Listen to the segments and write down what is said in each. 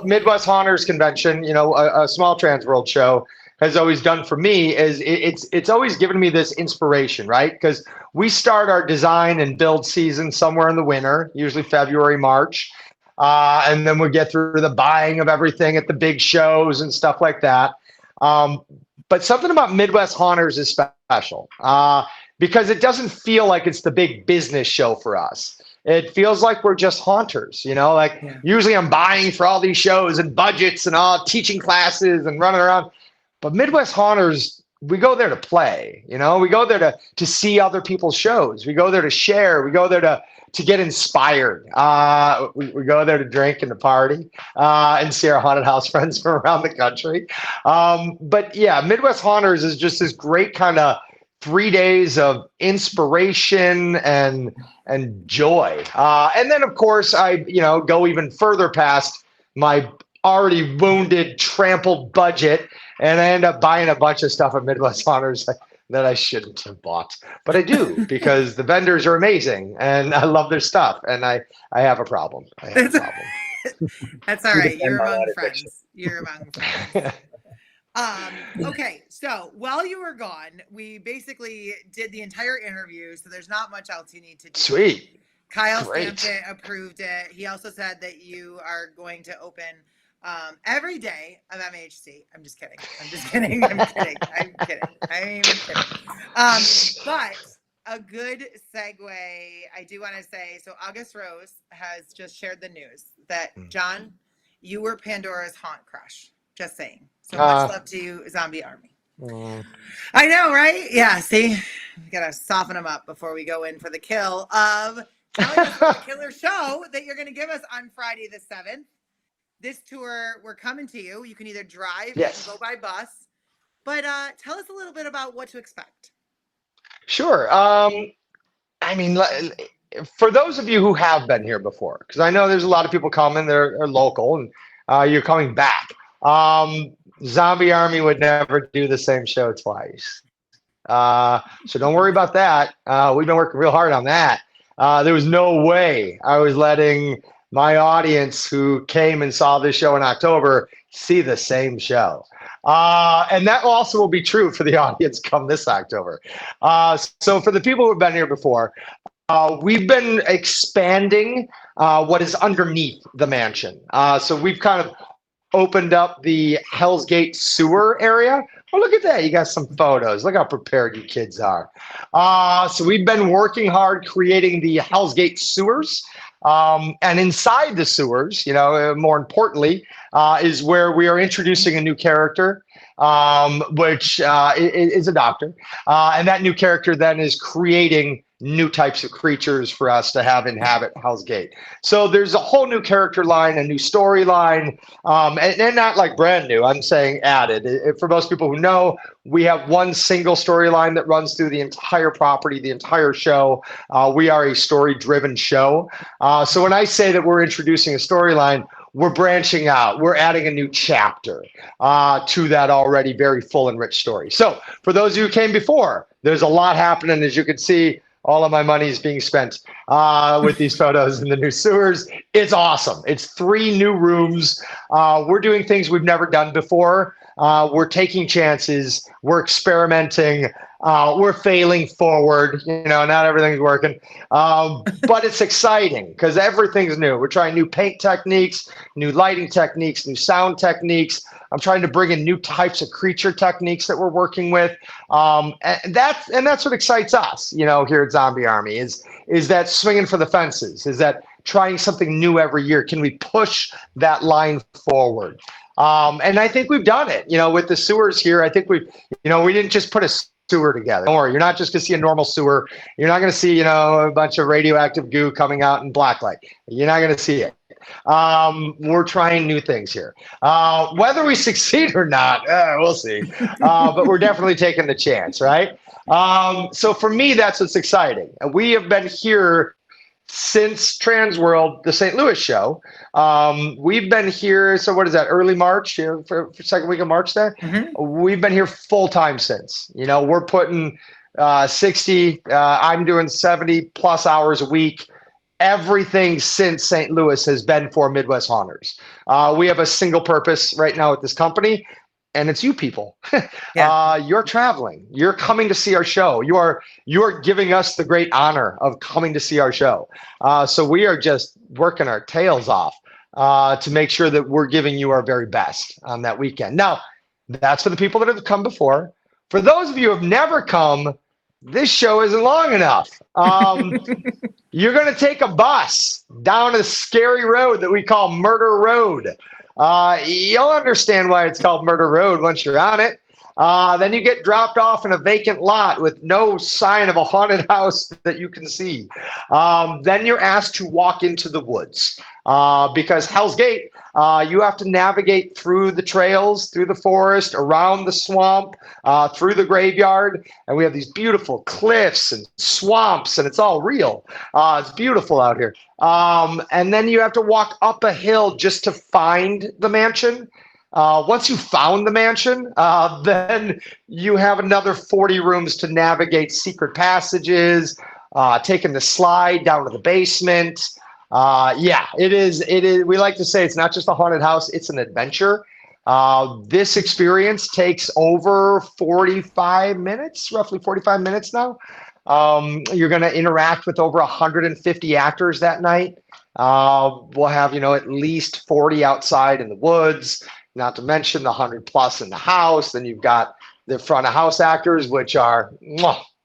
Midwest Haunters Convention, a small TransWorld show has always done for me is it's always given me this inspiration, right? Because we start our design and build season somewhere in the winter, usually February, March. And then we get through the buying of everything at the big shows and stuff like that. But something about Midwest Haunters is special because it doesn't feel like it's the big business show for us. It feels like we're just haunters, usually I'm buying for all these shows and budgets and all teaching classes and running around. But Midwest Haunters, we go there to play, we go there to see other people's shows. We go there to share. We go there to get inspired. We go there to drink and to party and see our haunted house friends from around the country. But yeah, Midwest Haunters is just this great kind of 3 days of inspiration and joy. And then, of course, I go even further past my already wounded, trampled budget, and I end up buying a bunch of stuff at Midwest Haunters that I shouldn't have bought. But I do because the vendors are amazing and I love their stuff. And I have a problem. That's all right. You're among friends. Okay, so while you were gone, we basically did the entire interview, so there's not much else you need to do. Sweet. Kyle stamped it, approved it. He also said that you are going to open every day of MHC. I'm just kidding. But a good segue, I do want to say, so August Rose has just shared the news that, John, you were Pandora's haunt crush. Just saying. So much love to you, Zombie Army. I know, right? Yeah, see? We got to soften them up before we go in for the kill of telling us the killer show that you're going to give us on Friday the 7th. This tour, we're coming to you. You can either drive or go by bus. But tell us a little bit about what to expect. Sure. I mean, for those of you who have been here before, because I know there's a lot of people coming that are local and you're coming back. Zombie Army would never do the same show twice. So don't worry about that. We've been working real hard on that. There was no way I was letting my audience who came and saw this show in October see the same show. And that also will be true for the audience come this October. So for the people who've been here before, we've been expanding what is underneath the mansion. So we've kind of opened up the Hellsgate sewer area. Oh, look at that. You got some photos. Look how prepared you kids are. So we've been working hard creating the Hellsgate sewers. And inside the sewers, more importantly, is where we are introducing a new character, which is a doctor. And that new character then is creating new types of creatures for us to have inhabit Hell's Gate. So there's a whole new character line, a new storyline, and not like brand new, I'm saying added. For most people who know, we have one single storyline that runs through the entire property, the entire show. We are a story-driven show. So when I say that we're introducing a storyline, we're branching out. We're adding a new chapter to that already very full and rich story. So for those of you who came before, there's a lot happening. As you can see, all of my money is being spent with these photos in the new sewers. It's awesome. It's 3 new rooms. We're doing things we've never done before. We're taking chances. We're experimenting. We're failing forward. Not everything's working. But it's exciting because everything's new. We're trying new paint techniques, new lighting techniques, new sound techniques. I'm trying to bring in new types of creature techniques that we're working with. And that's what excites us, here at Zombie Army is that swinging for the fences, is that trying something new every year. Can we push that line forward? And I think we've done it, with the sewers here. I think we didn't just put a sewer together. Don't worry, you're not just going to see a normal sewer. You're not going to see, a bunch of radioactive goo coming out in blacklight. You're not going to see it. We're trying new things here. Whether we succeed or not, we'll see. But we're definitely taking the chance, right? So for me, that's what's exciting. We have been here since TransWorld, the St. Louis show. We've been here, so what is that, early March, for second week of March there? Mm-hmm. We've been here full time since. We're putting 60, I'm doing 70 plus hours a week everything since St. Louis has been for Midwest Haunters. We have a single purpose right now at this company, and it's you people. Yeah. You're traveling. You're coming to see our show. You are giving us the great honor of coming to see our show. So we are just working our tails off to make sure that we're giving you our very best on that weekend. Now, that's for the people that have come before. For those of you who have never come, this show isn't long enough. You're going to take a bus down a scary road that we call Murder Road. You'll understand why it's called Murder Road once you're on it. Then you get dropped off in a vacant lot with no sign of a haunted house that you can see. Then you're asked to walk into the woods because Hell's Gate, you have to navigate through the trails, through the forest, around the swamp, through the graveyard. And we have these beautiful cliffs and swamps, and it's all real. It's beautiful out here. And then you have to walk up a hill just to find the mansion. Once you found the mansion, then you have another 40 rooms to navigate secret passages, taking the slide down to the basement. Yeah, it is. We like to say it's not just a haunted house, it's an adventure. This experience takes over 45 minutes, roughly 45 minutes now. You're going to interact with over 150 actors that night. We'll have, at least 40 outside in the woods, not to mention the 100 plus in the house. Then you've got the front of house actors, which are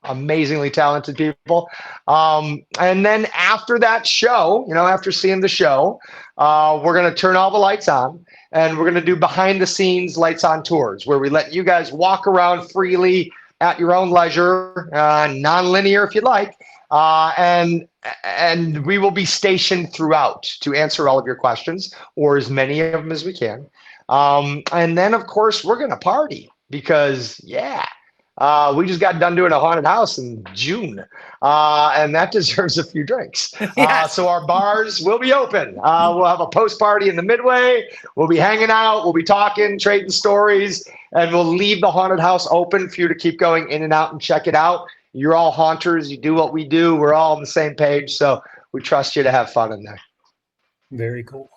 amazingly talented people. And then after that show, after seeing the show, we're going to turn all the lights on and we're going to do behind the scenes lights on tours where we let you guys walk around freely at your own leisure, non-linear if you'd like. And we will be stationed throughout to answer all of your questions, or as many of them as we can. And then, of course, we're going to party because, we just got done doing a haunted house in June, and that deserves a few drinks. Yes. So our bars will be open. We'll have a post party in the midway. We'll be hanging out. We'll be talking, trading stories, and we'll leave the haunted house open for you to keep going in and out and check it out. You're all haunters. You do what we do. We're all on the same page, so we trust you to have fun in there. Very cool.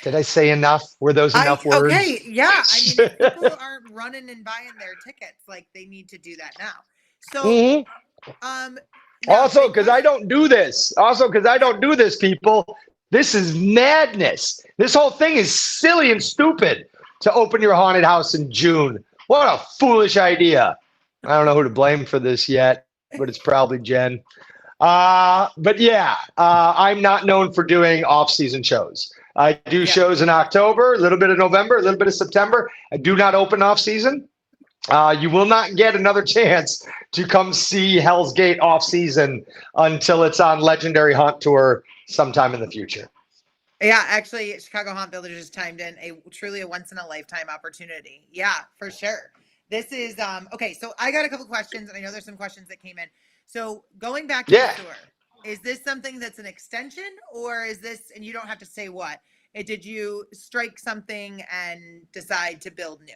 Did I say enough? Were those enough words? Okay, yeah. I mean, if people aren't running and buying their tickets, like they need to do that now. So, Also, because I don't do this. People. This is madness. This whole thing is silly and stupid to open your haunted house in June. What a foolish idea. I don't know who to blame for this yet, but it's probably Jen. But yeah, I'm not known for doing off-season shows. I do shows in October, a little bit of November, a little bit of September. I do not open off-season. You will not get another chance to come see Hell's Gate off-season until it's on Legendary Haunt Tour sometime in the future. Yeah, actually, Chicago Haunt Builders just chimed in truly a once-in-a-lifetime opportunity. Yeah, for sure. This is, okay, so I got a couple questions, and I know there's some questions that came in. So going back to the tour, is this something that's an extension, or is this, and you don't have to say what, did you strike something and decide to build new?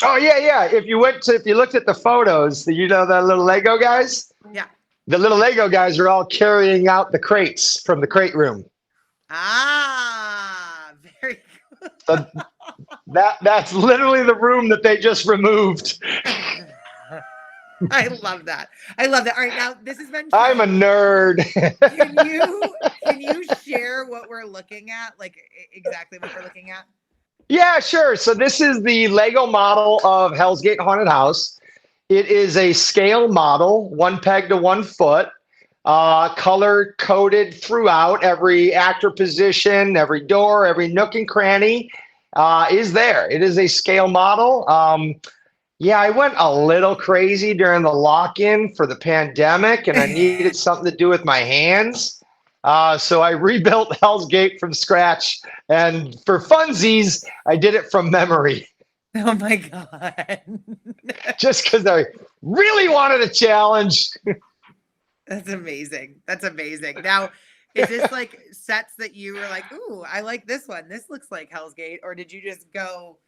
Oh, yeah. If you looked at the photos, the little Lego guys? Yeah. The little Lego guys are all carrying out the crates from the crate room. Ah, very good. So that's literally the room that they just removed. I love that. All right, now this has been. I'm a nerd. Can you share what we're looking at? Like exactly what we're looking at? Yeah, sure. So this is the Lego model of Hellsgate Haunted House. It is a scale model, 1 peg to 1 foot, color coded throughout. Every actor position, every door, every nook and cranny is there. It is a scale model. I went a little crazy during the lock-in for the pandemic, and I needed something to do with my hands. So I rebuilt Hell's Gate from scratch, and for funsies, I did it from memory. Oh my God. Just because I really wanted a challenge. That's amazing. Now, is this like sets that you were like, ooh, I like this one. This looks like Hell's Gate, or did you just go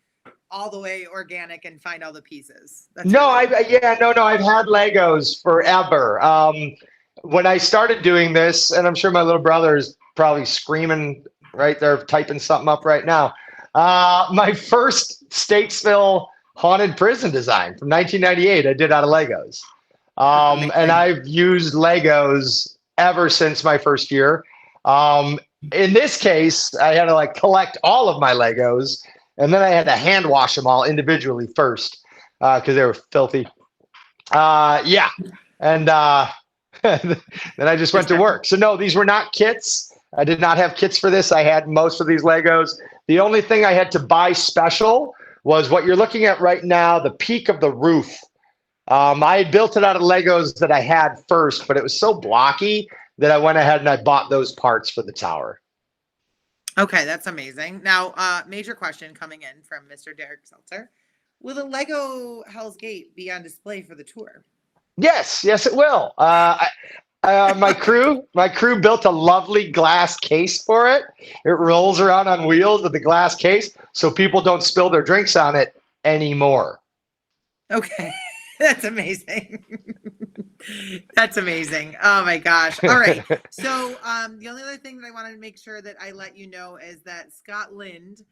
all the way organic and find all the pieces? I've had Legos forever. when I started doing this, and I'm sure my little brother is probably screaming right there, typing something up right now. My first Statesville haunted prison design from 1998, I did out of Legos. And I've used Legos ever since my first year. In this case, I had to like collect all of my Legos, and then I had to hand wash them all individually first because they were filthy. Yeah, and then I just went to work. So no, these were not kits. I did not have kits for this. I had most of these Legos. The only thing I had to buy special was what you're looking at right now, the peak of the roof. I had built it out of Legos that I had first, but it was so blocky that I went ahead and I bought those parts for the tower. Okay, that's amazing. Now, major question coming in from Mr. Derek Seltzer. Will the Lego Hell's Gate be on display for the tour? Yes, it will. My crew built a lovely glass case for it. It rolls around on wheels with the glass case, so people don't spill their drinks on it anymore. Okay, that's amazing. That's amazing. Oh my gosh. All right. So the only other thing that I wanted to make sure that I let you know is that Scott Lind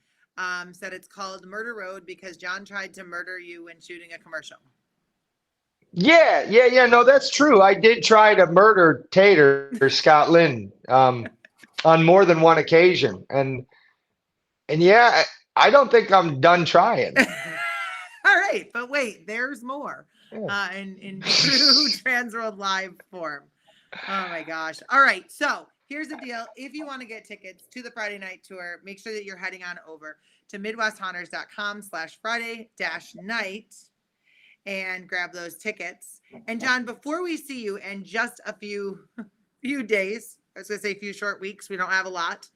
said it's called Murder Road because John tried to murder you when shooting a commercial. Yeah. No, that's true. I did try to murder Tater or Scott Lind on more than one occasion, and yeah, I don't think I'm done trying. All right, but wait, there's more. In true TransWorld Live form. Oh my gosh. All right. So here's the deal. If you want to get tickets to the Friday night tour, make sure that you're heading on over to midwesthaunters.com/Friday-night and grab those tickets. And John, before we see you in just a few days, I was going to say a few short weeks, we don't have a lot.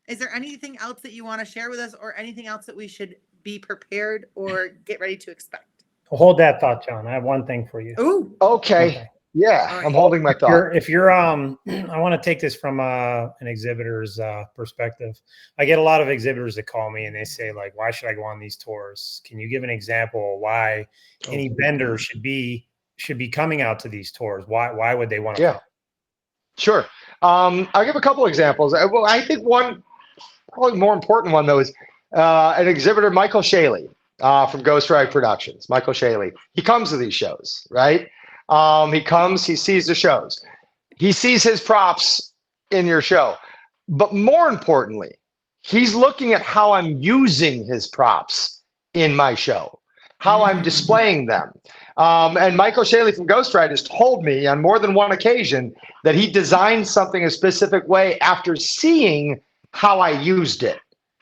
Is there anything else that you want to share with us or anything else that we should be prepared or get ready to expect? Hold that thought, John. I have one thing for you. Ooh. Okay. Yeah, right. I'm holding my thought. If you're I want to take this from an exhibitor's perspective. I get a lot of exhibitors that call me and they say, like, why should I go on these tours? Can you give an example of why any vendor should be coming out to these tours? Why would they want to come? Sure. I'll give a couple examples. Well, I think one probably more important one though is an exhibitor, Michael Shaley. From Ghost Ride Productions, Michael Shaley. He comes to these shows, right? He comes, he sees the shows. He sees his props in your show. But more importantly, he's looking at how I'm using his props in my show, how I'm displaying them. And Michael Shaley from Ghost Ride has told me on more than one occasion that he designed something a specific way after seeing how I used it.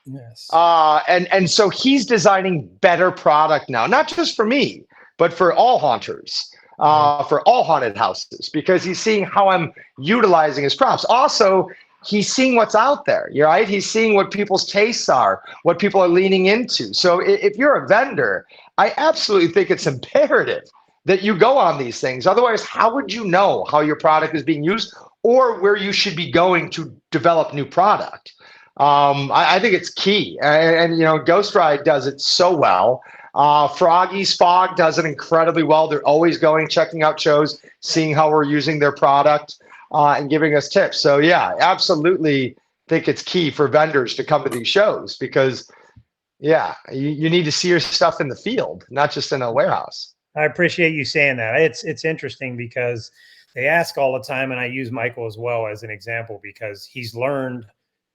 Yes. And so he's designing better product now, not just for me, but for all haunters, for all haunted houses, because he's seeing how I'm utilizing his props. Also, he's seeing what's out there, right? He's seeing what people's tastes are, what people are leaning into. So if you're a vendor, I absolutely think it's imperative that you go on these things. Otherwise, how would you know how your product is being used or where you should be going to develop new product? I think it's key, and Ghost Ride does it so well. Froggy's Fog does it incredibly well. They're always going, checking out shows, seeing how we're using their product, and giving us tips. So yeah, absolutely think it's key for vendors to come to these shows because you need to see your stuff in the field, not just in a warehouse. I appreciate you saying that. It's interesting because they ask all the time, and I use Michael as well as an example because he's learned.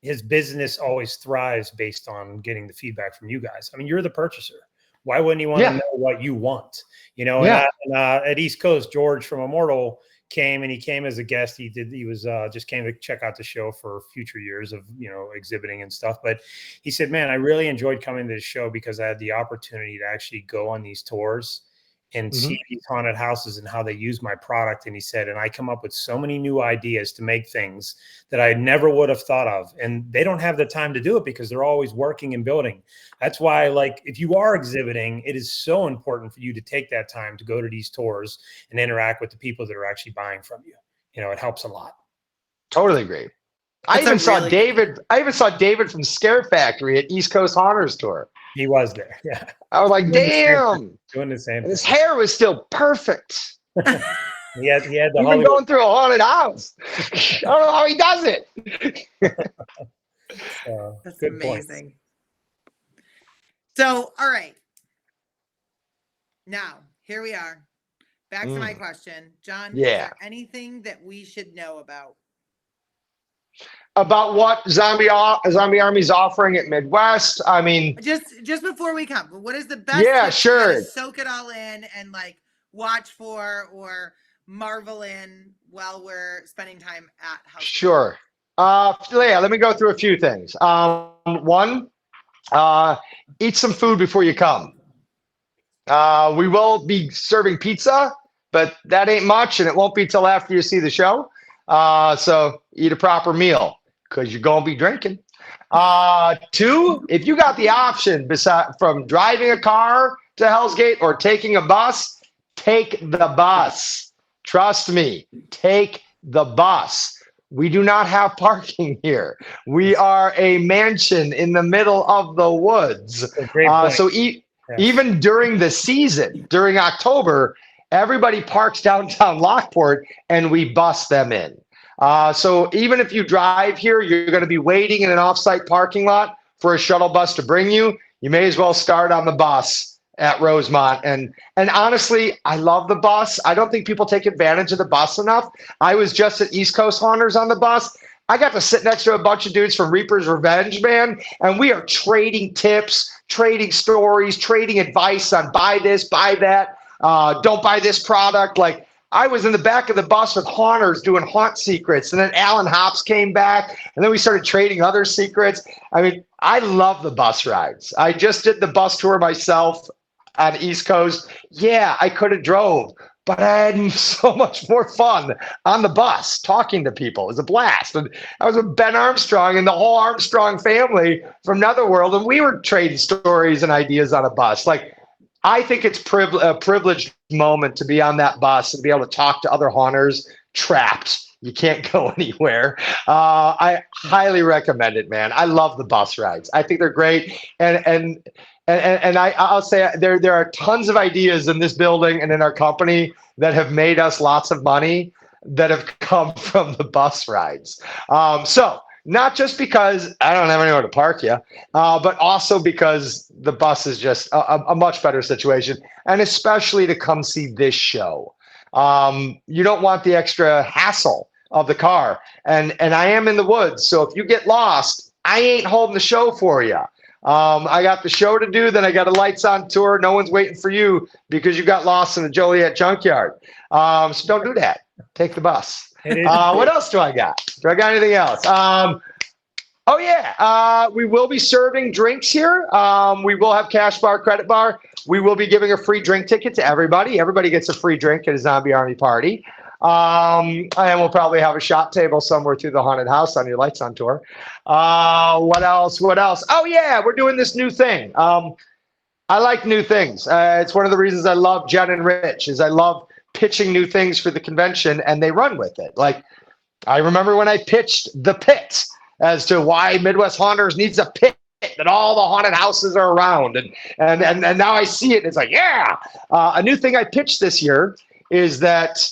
His business always thrives based on getting the feedback from you guys. I mean, you're the purchaser. Why wouldn't you want to know what you want? At East Coast, George from Immortal came, and he came as a guest. He just came to check out the show for future years of, exhibiting and stuff. But he said, man, I really enjoyed coming to the show because I had the opportunity to actually go on these tours and see these haunted houses and how they use my product. And he said, and I come up with so many new ideas to make things that I never would have thought of. And they don't have the time to do it because they're always working and building. That's why, if you are exhibiting, it is so important for you to take that time to go to these tours and interact with the people that are actually buying from you. It helps a lot. Totally agree. I even saw David from Scare Factory at East Coast Haunters Tour. He was there. Yeah. I was like, damn. Doing the same. His hair was still perfect. He had the He's been Hollywood. going through a haunted house. I don't know how he does it. That's Good point. amazing. So, all right. Now, here we are. Back to my question. John, is there anything that we should know about? About what Zombie Army's offering at Midwest? I mean, just before we come, what is the best? Yeah, tip sure. To soak it all in and like watch for or marvel in while we're spending time at House. Sure. Yeah, let me go through a few things. One, eat some food before you come. We will be serving pizza, but that ain't much, and it won't be till after you see the show. So eat a proper meal because you're gonna be drinking. Two, if you got the option from driving a car to Hellsgate or taking a bus, take the bus. Trust me, take the bus. We do not have parking here. We are a mansion in the middle of the woods. Great point. So even during the season, during October, everybody parks downtown Lockport and we bus them in. So even if you drive here, you're going to be waiting in an offsite parking lot for a shuttle bus to bring you. You may as well start on the bus at Rosemont. And honestly, I love the bus. I don't think people take advantage of the bus enough. I was just at East Coast Haunters on the bus. I got to sit next to a bunch of dudes from Reaper's Revenge, man, and we are trading tips, trading stories, trading advice on buy this, buy that, don't buy this product. Like, I was in the back of the bus with haunters doing haunt secrets, and then Alan Hops came back, and then we started trading other secrets. I mean, I love the bus rides. I just did the bus tour myself on East Coast. Yeah, I could have drove, but I had so much more fun on the bus talking to people. It was a blast. And I was with Ben Armstrong and the whole Armstrong family from Netherworld, and we were trading stories and ideas on a bus. Like, I think it's a privileged moment to be on that bus and be able to talk to other haunters trapped. You can't go anywhere. I highly recommend it, man. I love the bus rides. I think they're great. And I'll say there are tons of ideas in this building and in our company that have made us lots of money that have come from the bus rides. So not just because I don't have anywhere to park you, but also because the bus is just a much better situation, and especially to come see this show. You don't want the extra hassle of the car. And I am in the woods, so if you get lost, I ain't holding the show for you. I got the show to do, then I got a lights on tour. No one's waiting for you because you got lost in the Joliet junkyard. So don't do that. Take the bus. What else do I got? Do I got anything else? We will be serving drinks here. We will have cash bar, credit bar. We will be giving a free drink ticket to everybody. Everybody gets a free drink at a Zombie Army party. And we'll probably have a shot table somewhere through the haunted house on your lights on tour. What else? Oh yeah, we're doing this new thing. I like new things. It's one of the reasons I love Jen and Rich is I love pitching new things for the convention and they run with it. Like, I remember when I pitched the pit as to why Midwest Haunters needs a pit that all the haunted houses are around. And now I see it and it's like, yeah. A new thing I pitched this year is that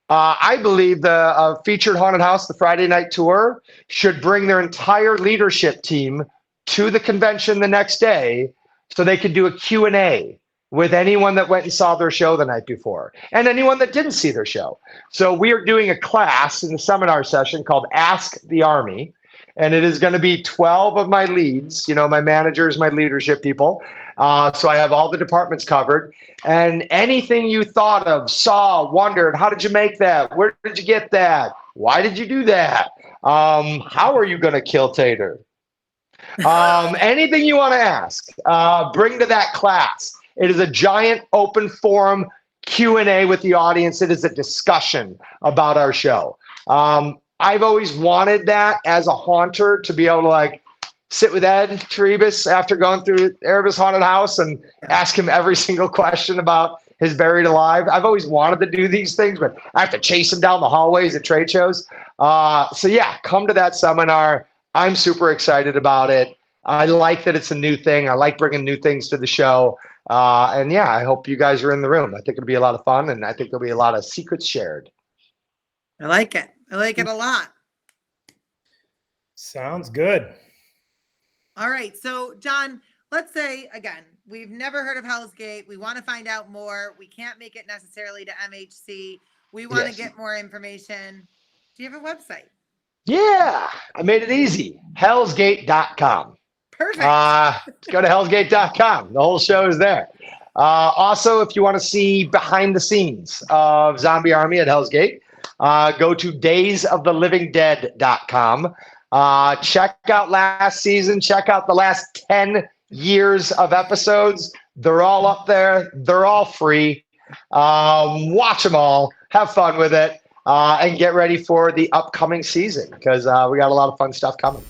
I believe the featured haunted house, the Friday night tour, should bring their entire leadership team to the convention the next day so they could do a Q&A with anyone that went and saw their show the night before and anyone that didn't see their show. So we are doing a class in the seminar session called Ask the Army. And it is going to be 12 of my leads, my managers, my leadership people. So I have all the departments covered. And anything you thought of, saw, wondered, how did you make that? Where did you get that? Why did you do that? How are you going to kill Tater? Anything you want to ask, bring to that class. It is a giant open forum Q&A with the audience. It is a discussion about our show. I've always wanted that as a haunter to be able to sit with Ed Terebus after going through Erebus Haunted House and ask him every single question about his buried alive. I've always wanted to do these things, but I have to chase him down the hallways at trade shows. So yeah, come to that seminar. I'm super excited about it. I like that it's a new thing. I like bringing new things to the show. And yeah, I hope you guys are in the room. I think it'll be a lot of fun, and I think there'll be a lot of secrets shared. I like it. I like it a lot. Sounds good. All right. So, John, let's say, again, we've never heard of Hellsgate. We want to find out more. We can't make it necessarily to MHC. We want to get more information. Do you have a website? Yeah, I made it easy. Hellsgate.com. Perfect. Go to hellsgate.com. The whole show is there. Also, if you want to see behind the scenes of Zombie Army at Hellsgate, go to daysoftheLivingDead.com. Check out last season. Check out the last 10 years of episodes. They're all up there. They're all free. Watch them all. Have fun with it. And get ready for the upcoming season because we got a lot of fun stuff coming.